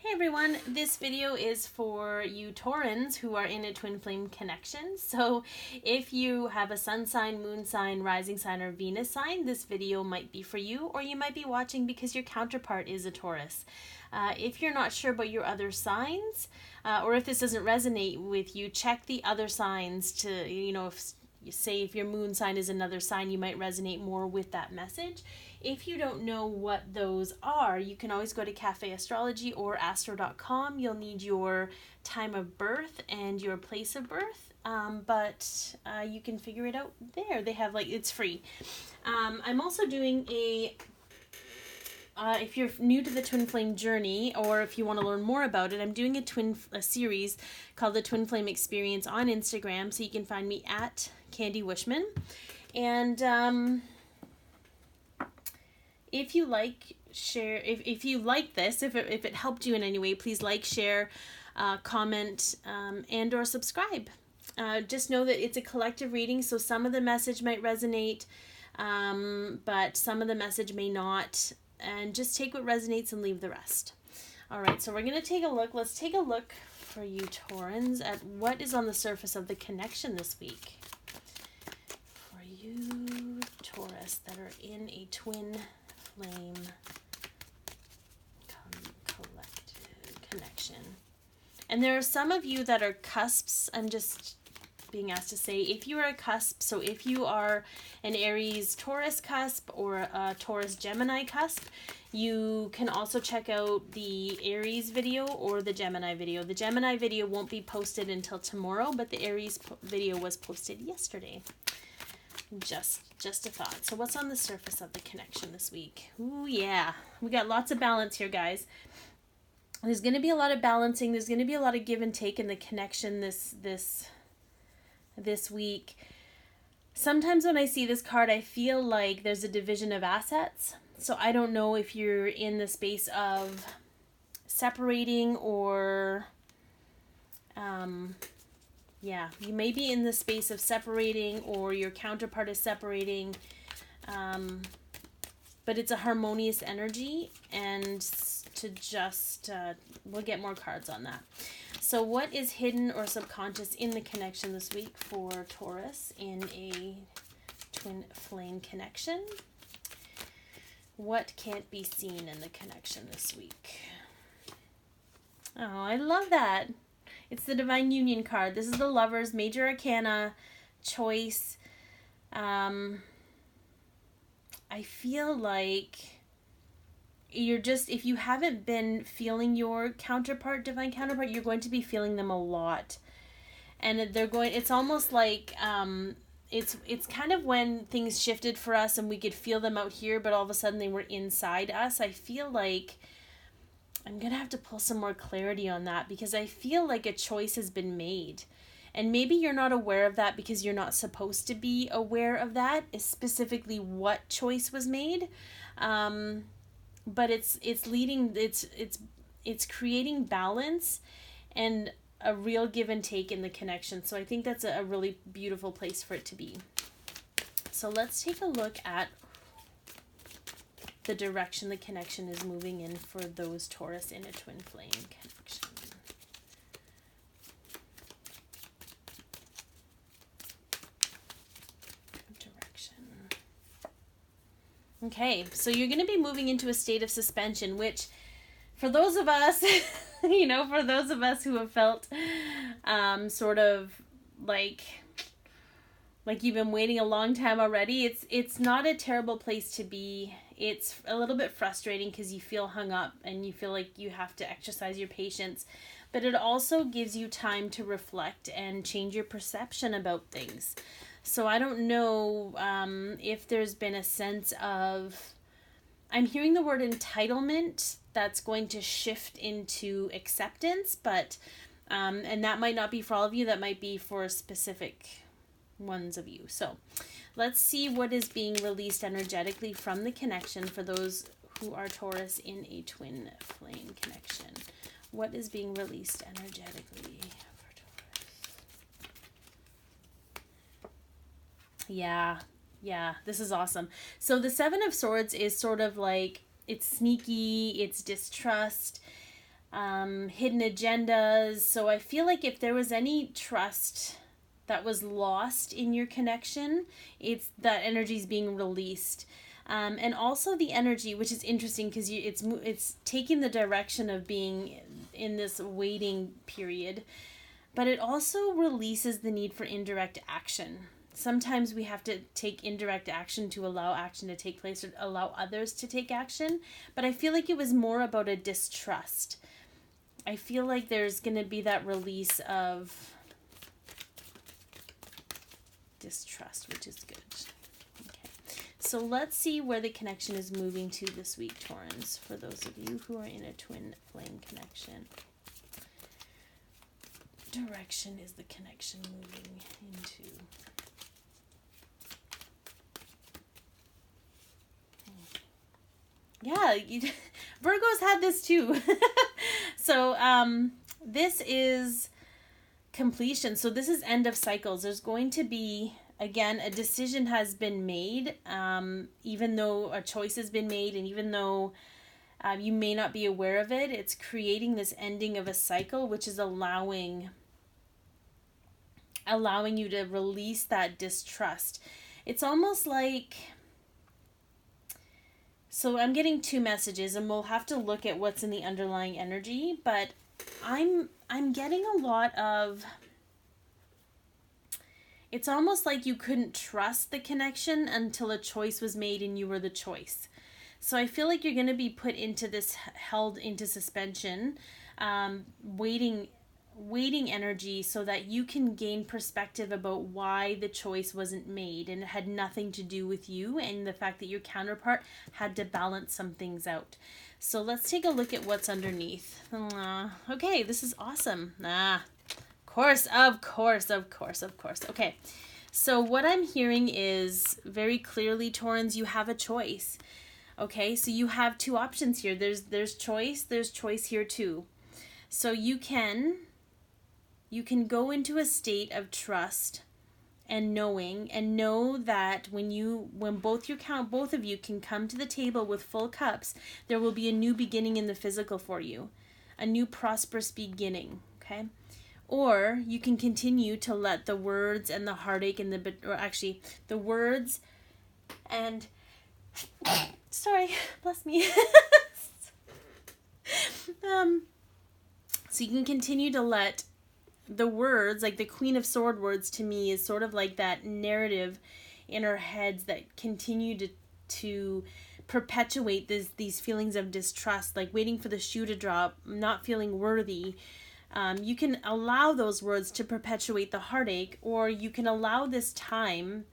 Hey everyone, this video is for you Taurans who are in a twin flame connection. So if you have a sun sign, moon sign, rising sign, or Venus sign, this video might be for you, or you might be watching because your counterpart is a Taurus. If you're not sure about your other signs, or if this doesn't resonate with you, check the other signs to, if your moon sign is another sign, you might resonate more with that message. If you don't know what those are, you can always go to Cafe Astrology or astro.com. You'll need your time of birth and your place of birth, but you can figure it out there. They have, it's free. I'm also doing if you're new to the Twin Flame journey, or if you want to learn more about it, I'm doing a series called the Twin Flame Experience on Instagram, so you can find me at Candy Wishman. And if you like, share, if you like this, if it helped you in any way, please like, share, comment, and or subscribe. Just know that it's a collective reading, so some of the message might resonate, but some of the message may not, and just take what resonates and leave the rest. All right, so we're going to take a look. Let's take a look for you Taurans at what is on the surface of the connection this week. For you Taurus that are in a twin flame collective connection. And there are some of you that are cusps. I'm just being asked to say, if you are a cusp, so if you are an Aries Taurus cusp or a Taurus Gemini cusp, you can also check out the Aries video or the Gemini video. The Gemini video won't be posted until tomorrow, but the Aries video was posted yesterday. Just a thought. So what's on the surface of the connection this week? Ooh, yeah. We got lots of balance here, guys. There's going to be a lot of balancing. There's going to be a lot of give and take in the connection this week. Sometimes when I see this card, I feel like there's a division of assets. So I don't know if you're in the space of separating or... you may be in the space of separating, or your counterpart is separating, but it's a harmonious energy, and we'll get more cards on that. So what is hidden or subconscious in the connection this week for Taurus in a twin flame connection? What can't be seen in the connection this week? Oh, I love that. It's the Divine Union card. This is the Lovers, Major Arcana, choice. I feel like if you haven't been feeling your counterpart, divine counterpart, you're going to be feeling them a lot. And it's almost like, it's kind of when things shifted for us and we could feel them out here, but all of a sudden they were inside us. I feel like I'm going to have to pull some more clarity on that, because I feel like a choice has been made. And maybe you're not aware of that because you're not supposed to be aware of that, specifically what choice was made. But it's creating balance and a real give and take in the connection. So I think that's a really beautiful place for it to be. So let's take a look at the direction the connection is moving in for those Taurus in a twin flame connection. Direction. Okay, so you're going to be moving into a state of suspension, which for those of us, for those of us who have felt sort of like you've been waiting a long time already, it's not a terrible place to be. It's a little bit frustrating because you feel hung up and you feel like you have to exercise your patience, but it also gives you time to reflect and change your perception about things. So I don't know if there's been a sense of, I'm hearing the word entitlement that's going to shift into acceptance, but and that might not be for all of you, that might be for specific ones of you. So let's see what is being released energetically from the connection for those who are Taurus in a twin flame connection. What is being released energetically for Taurus? Yeah, this is awesome. So the Seven of Swords is sort of like, it's sneaky, it's distrust. hidden agendas. So I feel like if there was any trust that was lost in your connection, it's that energy is being released. And also the energy, which is interesting because it's taking the direction of being in this waiting period, but it also releases the need for indirect action. Sometimes we have to take indirect action to allow action to take place or allow others to take action. But I feel like it was more about a distrust. I feel like there's going to be that release of distrust, which is good. Okay. So let's see where the connection is moving to this week, Taurans, for those of you who are in a twin flame connection. Direction is the connection moving into? Yeah, Virgo's had this too. So this is completion. So this is end of cycles. There's going to be, again, a decision has been made, even though a choice has been made, and even though you may not be aware of it, it's creating this ending of a cycle, which is allowing you to release that distrust. It's almost like, so I'm getting two messages, and we'll have to look at what's in the underlying energy, but I'm getting a lot of, it's almost like you couldn't trust the connection until a choice was made and you were the choice. So I feel like you're going to be put into this, held into suspension, waiting energy so that you can gain perspective about why the choice wasn't made, and it had nothing to do with you and the fact that your counterpart had to balance some things out. So let's take a look at what's underneath. Okay, this is awesome. Of course. Okay, so what I'm hearing is very clearly, Taurans, you have a choice. Okay, so you have two options here. There's choice here too. So you can go into a state of trust and know that when both of you can come to the table with full cups, there will be a new beginning in the physical for you, a new prosperous beginning. Okay, or you can continue to let the words and the heartache and the words and sorry, bless me. So you can continue to let the words, like the Queen of Sword words to me is sort of like that narrative in our heads that continue to perpetuate these feelings of distrust, like waiting for the shoe to drop, not feeling worthy. You can allow those words to perpetuate the heartache, or you can allow this time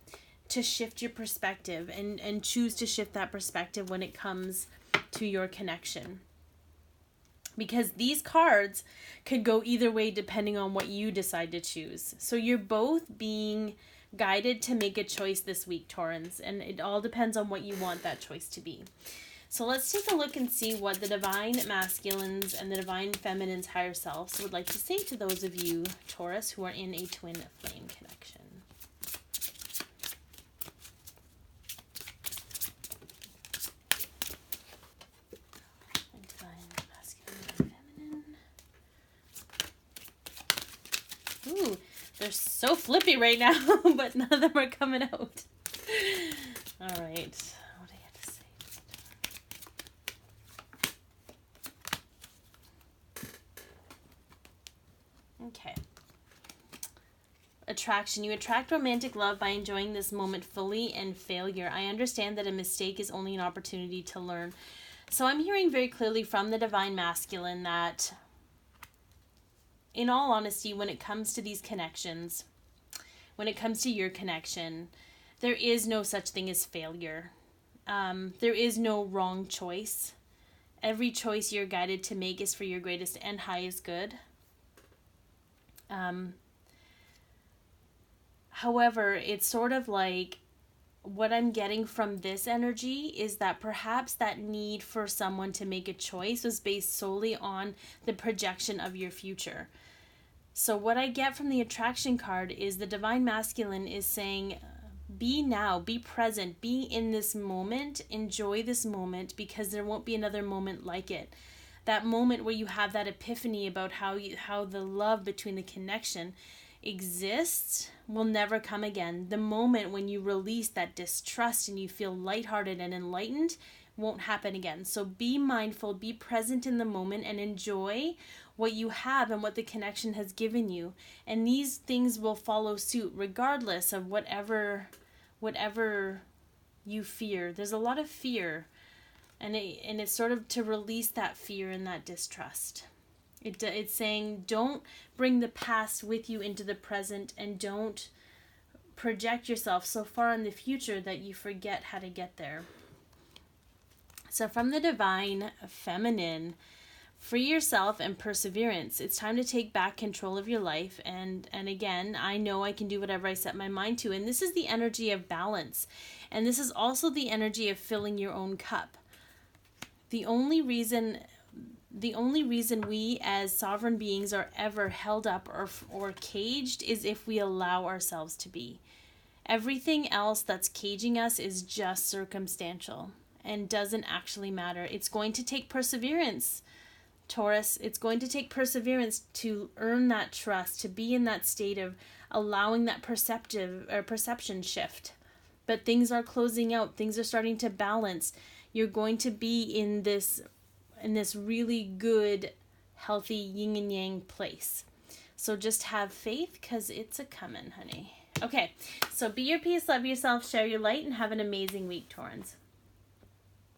to shift your perspective and choose to shift that perspective when it comes to your connection. Because these cards could go either way depending on what you decide to choose. So you're both being guided to make a choice this week, Taurans, and it all depends on what you want that choice to be. So let's take a look and see what the Divine Masculines and the Divine Feminines higher selves would like to say to those of you, Taurus, who are in a twin flame connection. Ooh, they're so flippy right now, but none of them are coming out. All right. What do you have to say? Okay. Attraction. You attract romantic love by enjoying this moment fully, and failure. I understand that a mistake is only an opportunity to learn. So I'm hearing very clearly from the Divine Masculine that, in all honesty, when it comes to these connections, when it comes to your connection, there is no such thing as failure. There is no wrong choice. Every choice you're guided to make is for your greatest and highest good. However, it's sort of like, what I'm getting from this energy is that perhaps that need for someone to make a choice was based solely on the projection of your future. So what I get from the attraction card is the Divine Masculine is saying, be now, be present, be in this moment, enjoy this moment, because there won't be another moment like it. that moment where you have that epiphany about how the love between the connection exists will never come again. The moment when you release that distrust and you feel lighthearted and enlightened won't happen again. So be mindful, be present in the moment, and enjoy what you have and what the connection has given you. And these things will follow suit regardless of whatever you fear. There's a lot of fear, and it's sort of to release that fear and that distrust. It's saying don't bring the past with you into the present, and don't project yourself so far in the future that you forget how to get there. So from the Divine Feminine, free yourself and perseverance. It's time to take back control of your life. And again, I know I can do whatever I set my mind to. And this is the energy of balance. And this is also the energy of filling your own cup. The only reason we as sovereign beings are ever held up or caged is if we allow ourselves to be. Everything else that's caging us is just circumstantial and doesn't actually matter. It's going to take perseverance, Taurus. It's going to take perseverance to earn that trust, to be in that state of allowing that perception shift. But things are closing out. Things are starting to balance. You're going to be in this really good, healthy yin and yang place. So just have faith, because it's a coming, honey. Okay, so be your peace, love yourself, share your light, and have an amazing week, Taurans.